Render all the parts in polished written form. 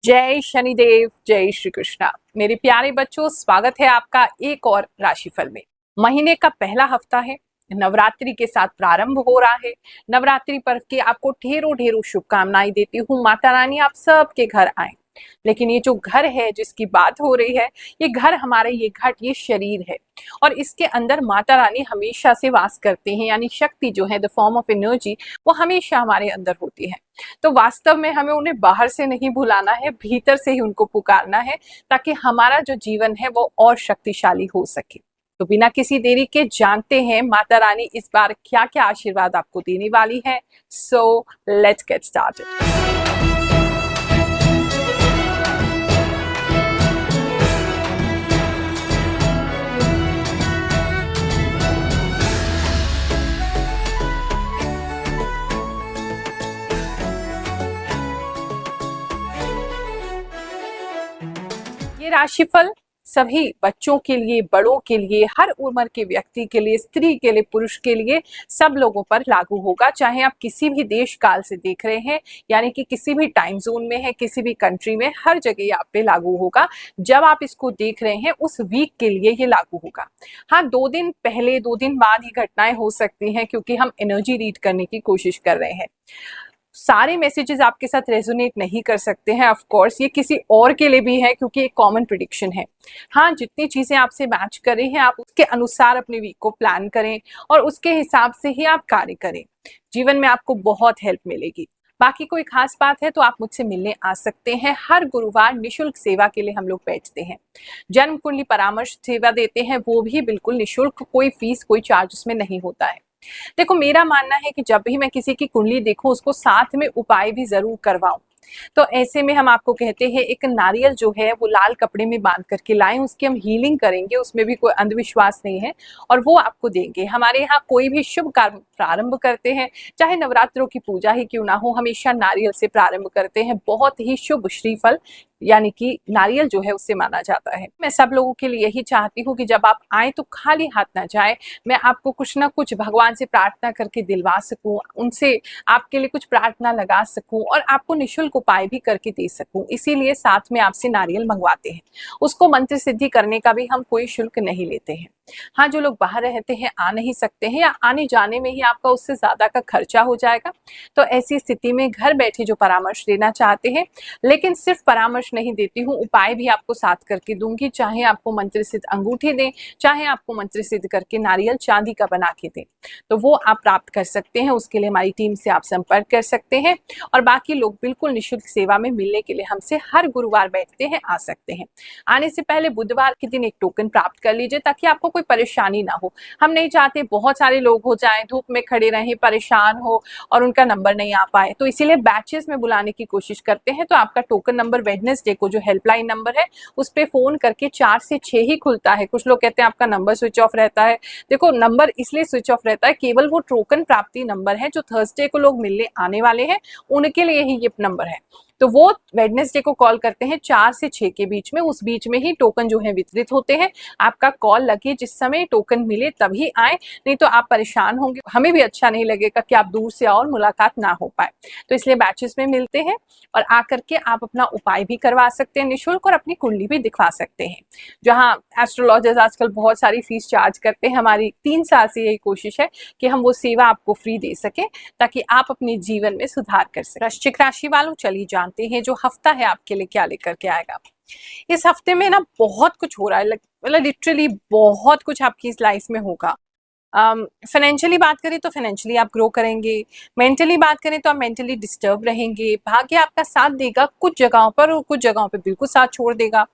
जय शनिदेव, जय श्री कृष्णा। मेरे प्यारे बच्चों, स्वागत है आपका एक और राशिफल में। महीने का पहला हफ्ता है, नवरात्रि के साथ प्रारंभ हो रहा है। नवरात्रि पर्व की आपको ढेरों ढेरों शुभकामनाएं देती हूँ। माता रानी आप सबके घर आए। लेकिन ये जो घर है जिसकी बात हो रही है, ये घर हमारे, ये घट, ये शरीर है और इसके अंदर माता रानी हमेशा से वास करते हैं। यानी शक्ति जो है, द फॉर्म ऑफ एनर्जी, वो हमेशा हमारे अंदर होती है। तो वास्तव में हमें उन्हें बाहर से नहीं बुलाना है, भीतर से ही उनको पुकारना है, ताकि हमारा जो जीवन है वो और शक्तिशाली हो सके। तो बिना किसी देरी के जानते हैं माता रानी इस बार क्या क्या आशीर्वाद आपको देने वाली है। So let's get started. ये राशिफल सभी बच्चों के लिए, बड़ों के लिए, हर उम्र के व्यक्ति के लिए, स्त्री के लिए, पुरुष के लिए, सब लोगों पर लागू होगा। चाहे आप किसी भी देश काल से देख रहे हैं, यानी कि किसी भी टाइम जोन में है, किसी भी कंट्री में, हर जगह ये आप पे लागू होगा। जब आप इसको देख रहे हैं उस वीक के लिए ये लागू होगा। हाँ, 2 दिन पहले 2 दिन बाद ही घटनाएं हो सकती हैं, क्योंकि हम एनर्जी रीड करने की कोशिश कर रहे हैं। सारे मैसेजेस आपके साथ रेजोनेट नहीं कर सकते हैं। ऑफ कोर्स ये किसी और के लिए भी है, क्योंकि एक कॉमन प्रिडिक्शन है। हाँ, जितनी चीजें आपसे मैच कर रही हैं आप उसके अनुसार अपने वीक को प्लान करें और उसके हिसाब से ही आप कार्य करें। जीवन में आपको बहुत हेल्प मिलेगी। बाकी कोई खास बात है तो आप मुझसे मिलने आ सकते हैं। हर गुरुवार निशुल्क सेवा के लिए हम लोग बैठते हैं। जन्म कुंडली परामर्श सेवा देते हैं, वो भी बिल्कुल निशुल्क, कोई फीस, कोई चार्ज उसमें नहीं होता है। देखो, मेरा मानना है कि जब भी मैं किसी की कुंडली देखूं उसको साथ में उपाय भी जरूर करवाऊं। तो ऐसे में हम आपको कहते हैं, एक नारियल जो है वो लाल कपड़े में बांध करके लाएं, उसकी हम हीलिंग करेंगे, उसमें भी कोई अंधविश्वास नहीं है और वो आपको देंगे। हमारे यहाँ कोई भी शुभ कार्य प्रारंभ करते हैं, चाहे नवरात्रों की पूजा ही क्यों ना हो, हमेशा नारियल से प्रारंभ करते हैं। बहुत ही शुभ श्रीफल यानी कि नारियल जो है उससे माना जाता है। मैं सब लोगों के लिए यही चाहती हूँ कि जब आप आए तो खाली हाथ ना जाए। मैं आपको कुछ ना कुछ भगवान से प्रार्थना करके दिलवा सकूं, उनसे आपके लिए कुछ प्रार्थना लगा सकूं और आपको निशुल्क उपाय भी करके दे सकूं, इसीलिए साथ में आपसे नारियल मंगवाते हैं। उसको मंत्र सिद्धि करने का भी हम कोई शुल्क नहीं लेते हैं। हाँ, जो लोग बाहर रहते हैं, आ नहीं सकते हैं, या आने जाने में ही आपका उससे ज्यादा का खर्चा हो जाएगा, तो ऐसी स्थिति में घर बैठे जो परामर्श लेना चाहते हैं, लेकिन सिर्फ परामर्श नहीं देती हूँ, उपाय भी आपको साथ करके दूंगी। चाहे आपको मंत्र सिद्ध अंगूठी दें, चाहे आपको मंत्र सिद्ध करके नारियल चांदी का बना के दें, तो वो आप प्राप्त कर सकते हैं। उसके लिए हमारी टीम से आप संपर्क कर सकते हैं और बाकी लोग बिल्कुल निशुल्क सेवा में मिलने के लिए हमसे हर गुरुवार बैठते हैं, आ सकते हैं। आने से पहले बुधवार के दिन एक टोकन प्राप्त कर लीजिए, ताकि आपको कोई परेशानी ना हो। हम नहीं चाहते बहुत सारे लोग हो जाएं, धूप में खड़े रहें, परेशान हो और उनका नंबर नहीं आ पाए, तो इसीलिए बैचेस में बुलाने की कोशिश करते हैं। तो आपका टोकन नंबर वेडनेसडे को जो हेल्पलाइन नंबर है उस पे फोन करके 4 से 6 ही खुलता है। कुछ लोग कहते हैं आपका नंबर स्विच ऑफ रहता है। देखो, नंबर इसलिए स्विच ऑफ रहता है, केवल वो टोकन प्राप्ति नंबर है जो थर्सडे को लोग मिलने आने वाले हैं, उनके लिए ही ये नंबर है। तो वो वेडनेसडे को कॉल करते हैं 4 से 6 के बीच में, उस बीच में ही टोकन जो है वितरित होते हैं। आपका कॉल लगे, जिस समय टोकन मिले तभी आए, नहीं तो आप परेशान होंगे, हमें भी अच्छा नहीं लगेगा कि आप दूर से आओ और मुलाकात ना हो पाए। तो इसलिए बैचेस में मिलते हैं और आकर के आप अपना उपाय भी करवा सकते हैं निःशुल्क, और अपनी कुंडली भी दिखवा सकते हैं। जहाँ एस्ट्रोलॉजर्स आजकल बहुत सारी फीस चार्ज करते हैं, हमारी 3 साल से यही कोशिश है कि हम वो सेवा आपको फ्री दे सके, ताकि आप अपने जीवन में सुधार कर सकें। वृश्चिक राशि वालों, चलिए जानते हैं जो हफ्ता है आपके लिए क्या लेकर के आएगा। इस हफ्ते में ना बहुत कुछ हो रहा है, मतलब लिटरली बहुत कुछ आपकी इस लाइफ में होगा। फाइनेंशियली बात करें तो फाइनेंशियली आप ग्रो करेंगे। मेंटली बात करें तो आप मेंटली डिस्टर्ब रहेंगे। भाग्य आपका साथ देगा कुछ जगहों पर और कुछ जगहों पे बिल्कुल साथ छोड़ देगा।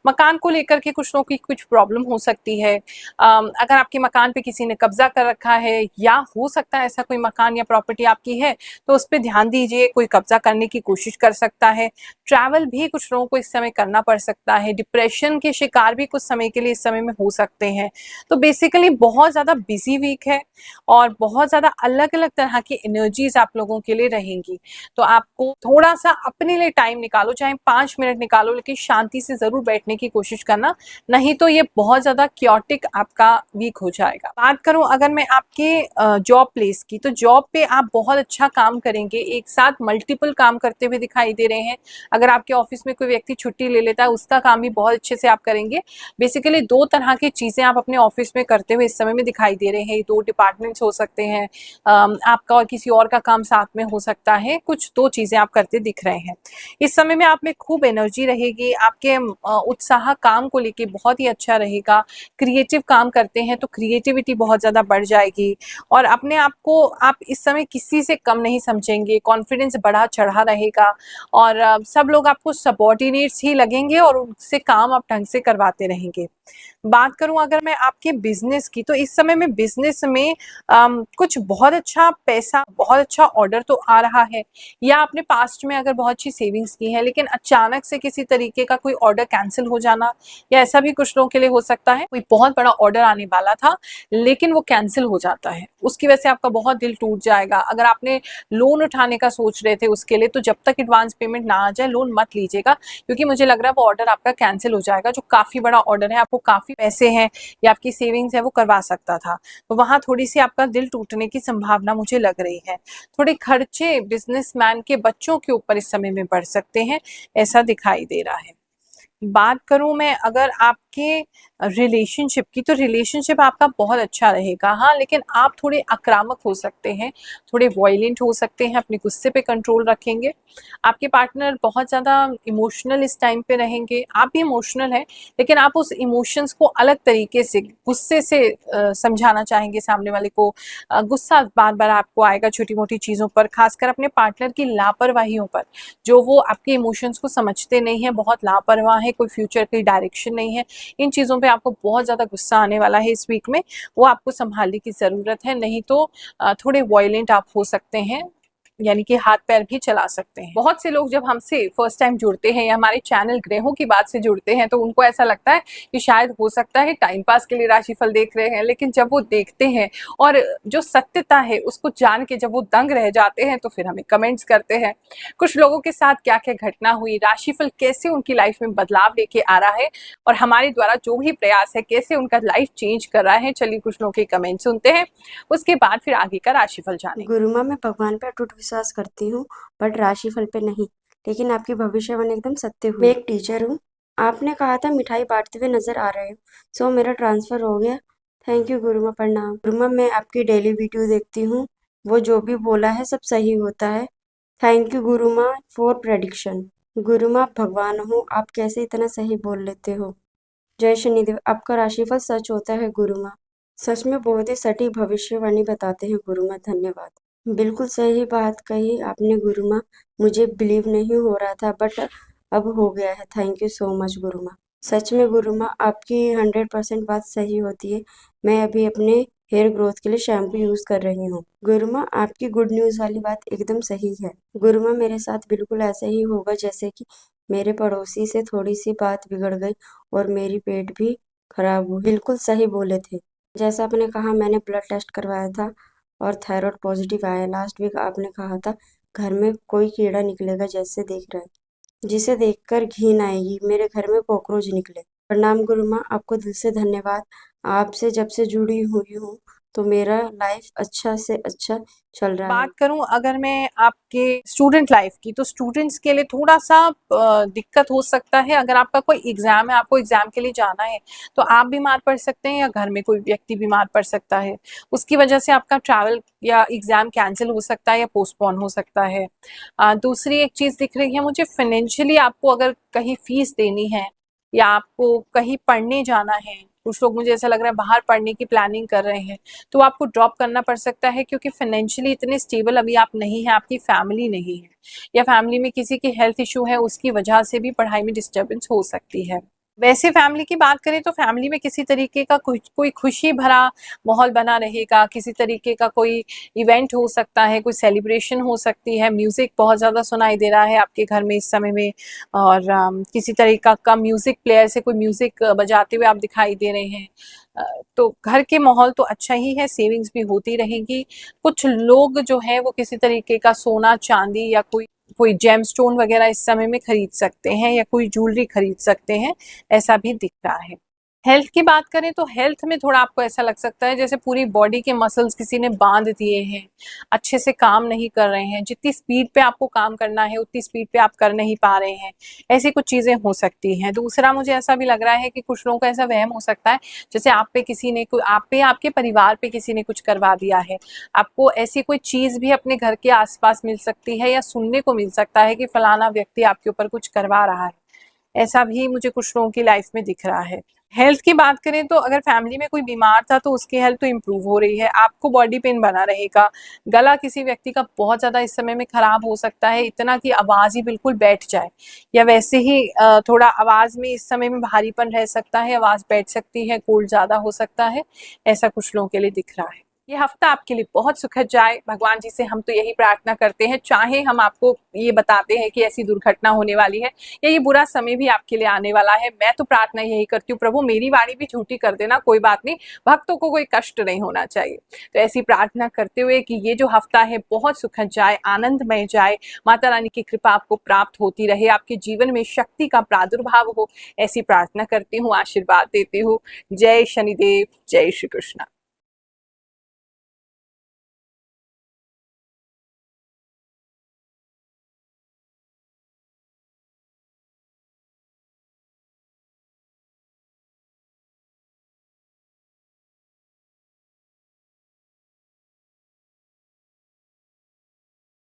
मकान को लेकर के कुछ लोगों की कुछ प्रॉब्लम हो सकती है। अगर आपके मकान पे किसी ने कब्जा कर रखा है, या हो सकता है ऐसा कोई मकान या प्रॉपर्टी आपकी है, तो उस पर ध्यान दीजिए, कोई कब्जा करने की कोशिश कर सकता है। ट्रैवल भी कुछ लोगों को इस समय करना पड़ सकता है। डिप्रेशन के शिकार भी कुछ समय के लिए इस समय में हो सकते हैं। तो बेसिकली बहुत ज्यादा बिजी भी वीक है और बहुत ज़्यादा अलग अलग तरह की एनर्जीज आप लोगों के लिए रहेंगी। तो आपको थोड़ा सा अपने लिए टाइम निकालो, चाहे 5 मिनट निकालो, लेकिन शांति से ज़रूर बैठने की कोशिश करना, नहीं तो ये बहुत ज़्यादा क्योटिक आपका वीक हो जाएगा। बात करूं अगर मैं आपके जॉब प्लेस की, तो जॉब पे आप बहुत अच्छा काम करेंगे, एक साथ मल्टीपल काम करते हुए दिखाई दे रहे हैं। अगर आपके ऑफिस में कोई व्यक्ति छुट्टी ले लेता है, उसका काम भी बहुत अच्छे से आप करेंगे। बेसिकली 2 तरह की चीजें आप अपने ऑफिस में करते हुए इस समय में दिखाई दे रहे हैं। 2 डिपार्टमेंट्स हो सकते हैं, आपका और किसी और का काम साथ में हो सकता है, कुछ 2 चीजें आप करते दिख रहे हैं। इस समय में आप में खूब एनर्जी रहेगी, आपके उत्साह काम को लेके बहुत ही अच्छा रहेगा। क्रिएटिव काम करते हैं तो क्रिएटिविटी बहुत ज़्यादा बढ़ जाएगी और अपने आप को आप इस समय किसी से कम नहीं समझेंगे, कॉन्फिडेंस बढ़ा चढ़ा रहेगा और सब लोग आपको सबॉर्डिनेट्स ही लगेंगे और उनसे काम आप ढंग से करवाते रहेंगे। बात करूं अगर मैं आपके बिजनेस की, तो इस समय में बिजनेस में कुछ बहुत अच्छा पैसा, बहुत अच्छा ऑर्डर तो आ रहा है, या आपने पास्ट में अगर बहुत अच्छी सेविंग्स की है, लेकिन अचानक से किसी तरीके का कोई ऑर्डर कैंसिल हो जाना, या ऐसा भी कुछ लोगों के लिए हो सकता है कोई बहुत बड़ा ऑर्डर आने वाला था लेकिन वो कैंसिल हो जाता है, उसकी वजह से आपका बहुत दिल टूट जाएगा। अगर आपने लोन उठाने का सोच रहे थे उसके लिए, तो जब तक एडवांस पेमेंट ना आ जाए लोन मत लीजिएगा, क्योंकि मुझे लग रहा है वो ऑर्डर आपका कैंसिल हो जाएगा, जो काफी बड़ा ऑर्डर है, आपको काफी पैसे हैं या आपकी सेविंग्स है वो करवा सकता था। तो वहां थोड़ी सी आपका दिल टूटने की संभावना मुझे लग रही है। थोड़े खर्चे बिजनेसमैन के बच्चों के ऊपर इस समय में बढ़ सकते हैं, ऐसा दिखाई दे रहा है। बात करूं मैं अगर आपके रिलेशनशिप की, तो रिलेशनशिप आपका बहुत अच्छा रहेगा। हाँ, लेकिन आप थोड़े आक्रामक हो सकते हैं, थोड़े वॉयलेंट हो सकते हैं, अपने गुस्से पे कंट्रोल रखेंगे। आपके पार्टनर बहुत ज़्यादा इमोशनल इस टाइम पे रहेंगे, आप भी इमोशनल हैं, लेकिन आप उस इमोशंस को अलग तरीके से गुस्से से समझाना चाहेंगे सामने वाले को। गुस्सा बार बार आपको आएगा छोटी मोटी चीज़ों पर, खासकर अपने पार्टनर की लापरवाहियों पर, जो वो आपके इमोशंस को समझते नहीं है, बहुत लापरवाह है, कोई फ्यूचर की डायरेक्शन नहीं है। इन चीज़ों पे आपको बहुत ज़्यादा गुस्सा आने वाला है इस वीक में, वो आपको संभालने की ज़रूरत है, नहीं तो थोड़े वॉयलेंट आप हो सकते हैं, यानी कि हाथ पैर भी चला सकते हैं। बहुत से लोग जब हमसे फर्स्ट टाइम जुड़ते हैं या हमारे चैनल ग्रहों की बात से जुड़ते हैं, तो उनको ऐसा लगता है कि शायद हो सकता है टाइम पास के लिए राशिफल देख रहे हैं, लेकिन जब वो देखते हैं और जो सत्यता है उसको जान के जब वो दंग रह जाते हैं, तो फिर हमें कमेंट्स करते हैं कुछ लोगों के साथ क्या क्या घटना हुई, राशिफल कैसे उनकी लाइफ में बदलाव लेके आ रहा है और हमारे द्वारा जो भी प्रयास है कैसे उनका लाइफ चेंज कर रहा है। चलिए कुछ लोगों के कमेंट सुनते हैं, उसके बाद फिर आगे का राशिफल जानेंगे। गुरु माँ, मैं भगवान पर अटूट विश्वास करती हूँ, बट राशिफल पे नहीं। लेकिन आपकी भविष्यवाणी एकदम सत्य हुई। मैं एक टीचर हूँ। आपने कहा था मिठाई बांटते हुए नजर आ रहे हो, सो मेरा ट्रांसफर हो गया। थैंक यू गुरु माँ, प्रणाम। गुरु माँ, मैं आपकी डेली वीडियो देखती हूँ, वो जो भी बोला है सब सही होता है। थैंक यू गुरु माँ फॉर प्रेडिक्शन। गुरु माँ, आप भगवान हो, आप कैसे इतना सही बोल लेते हो। जय शनिदेव, आपका राशिफल सच होता है गुरु माँ। सच में बहुत ही सटीक भविष्यवाणी बताते हैं गुरु माँ, धन्यवाद। बिल्कुल सही बात कही आपने गुरु माँ, मुझे बिलीव नहीं हो रहा था बट अब हो गया है। थैंक यू सो मच गुरु माँ। सच में गुरु माँ, आपकी 100% बात सही होती है। मैं अभी अपने हेयर ग्रोथ के लिए शैम्पू यूज कर रही हूँ। गुरु माँ, आपकी गुड न्यूज वाली बात एकदम सही है। गुरु माँ, मेरे साथ बिल्कुल ऐसा ही होगा जैसे कि मेरे पड़ोसी से थोड़ी सी बात बिगड़ गई और मेरी पेट भी खराब हुई। बिल्कुल सही बोले थे। जैसा आपने कहा, मैंने ब्लड टेस्ट करवाया था और थायराइड पॉजिटिव आया। लास्ट वीक आपने कहा था घर में कोई कीड़ा निकलेगा जैसे देख रहे हैं, जिसे देखकर घिन आएगी। मेरे घर में कॉकरोच निकले। प्रणाम गुरु माँ, आपको दिल से धन्यवाद। आपसे जब से जुड़ी हुई हूँ तो मेरा लाइफ अच्छा से अच्छा चल रहा है। बात करूं अगर मैं आपके स्टूडेंट लाइफ की, तो स्टूडेंट्स के लिए थोड़ा सा दिक्कत हो सकता है। अगर आपका कोई एग्जाम है, आपको एग्जाम के लिए जाना है, तो आप बीमार पड़ सकते हैं या घर में कोई व्यक्ति बीमार पड़ सकता है, उसकी वजह से आपका ट्रैवल या एग्जाम कैंसिल हो सकता है या पोस्टपोन हो सकता है। दूसरी एक चीज दिख रही है मुझे, फाइनेंशियली आपको अगर कहीं फीस देनी है या आपको कहीं पढ़ने जाना है, कुछ लोग मुझे ऐसा लग रहा है बाहर पढ़ने की प्लानिंग कर रहे हैं, तो आपको ड्रॉप करना पड़ सकता है, क्योंकि फाइनेंशियली इतने स्टेबल अभी आप नहीं हैं, आपकी फैमिली नहीं है या फैमिली में किसी की हेल्थ इशू है, उसकी वजह से भी पढ़ाई में डिस्टर्बेंस हो सकती है। वैसे फैमिली की बात करें तो फैमिली में किसी तरीके का कोई खुशी भरा माहौल बना रहेगा, किसी तरीके का कोई इवेंट हो सकता है, कोई सेलिब्रेशन हो सकती है, म्यूजिक बहुत ज़्यादा सुनाई दे रहा है आपके घर में इस समय में, और किसी तरीका का म्यूजिक प्लेयर से कोई म्यूजिक बजाते हुए आप दिखाई दे रहे हैं। तो घर के माहौल तो अच्छा ही है, सेविंग्स भी होती रहेगी। कुछ लोग जो है वो किसी तरीके का सोना चांदी या कोई कोई जेमस्टोन वगैरह इस समय में खरीद सकते हैं या कोई ज्वेलरी खरीद सकते हैं, ऐसा भी दिख रहा है। हेल्थ की बात करें तो हेल्थ में थोड़ा आपको ऐसा लग सकता है जैसे पूरी बॉडी के मसल्स किसी ने बांध दिए हैं, अच्छे से काम नहीं कर रहे हैं, जितनी स्पीड पे आपको काम करना है उतनी स्पीड पे आप कर नहीं पा रहे हैं, ऐसी कुछ चीजें हो सकती हैं। दूसरा मुझे ऐसा भी लग रहा है कि कुछ लोगों को ऐसा वहम हो सकता है जैसे आप पे किसी ने आप पे आपके परिवार पे किसी ने कुछ करवा दिया है। आपको ऐसी कोई चीज भी अपने घर के आसपास मिल सकती है या सुनने को मिल सकता है कि फलाना व्यक्ति आपके ऊपर कुछ करवा रहा है, ऐसा भी मुझे कुछ लोगों की लाइफ में दिख रहा है। हेल्थ की बात करें तो अगर फैमिली में कोई बीमार था तो उसकी हेल्थ तो इम्प्रूव हो रही है, आपको बॉडी पेन बना रहेगा, गला किसी व्यक्ति का बहुत ज़्यादा इस समय में खराब हो सकता है, इतना कि आवाज़ ही बिल्कुल बैठ जाए, या वैसे ही थोड़ा आवाज़ में इस समय में भारीपन रह सकता है, आवाज़ बैठ सकती है, कोल्ड ज़्यादा हो सकता है, ऐसा कुछ लोगों के लिए दिख रहा है। ये हफ्ता आपके लिए बहुत सुखद जाए, भगवान जी से हम तो यही प्रार्थना करते हैं। चाहे हम आपको ये बताते हैं कि ऐसी दुर्घटना होने वाली है या ये बुरा समय भी आपके लिए आने वाला है, मैं तो प्रार्थना यही करती हूँ, प्रभु मेरी वाणी भी झूठी कर देना, कोई बात नहीं, भक्तों को कोई कष्ट नहीं होना चाहिए। तो ऐसी प्रार्थना करते हुए कि ये जो हफ्ता है बहुत सुखद जाए, आनंदमय जाए, माता रानी की कृपा आपको प्राप्त होती रहे, आपके जीवन में शक्ति का प्रादुर्भाव हो, ऐसी प्रार्थना करती हूँ, आशीर्वाद देती हूँ। जय शनिदेव, जय श्री कृष्ण।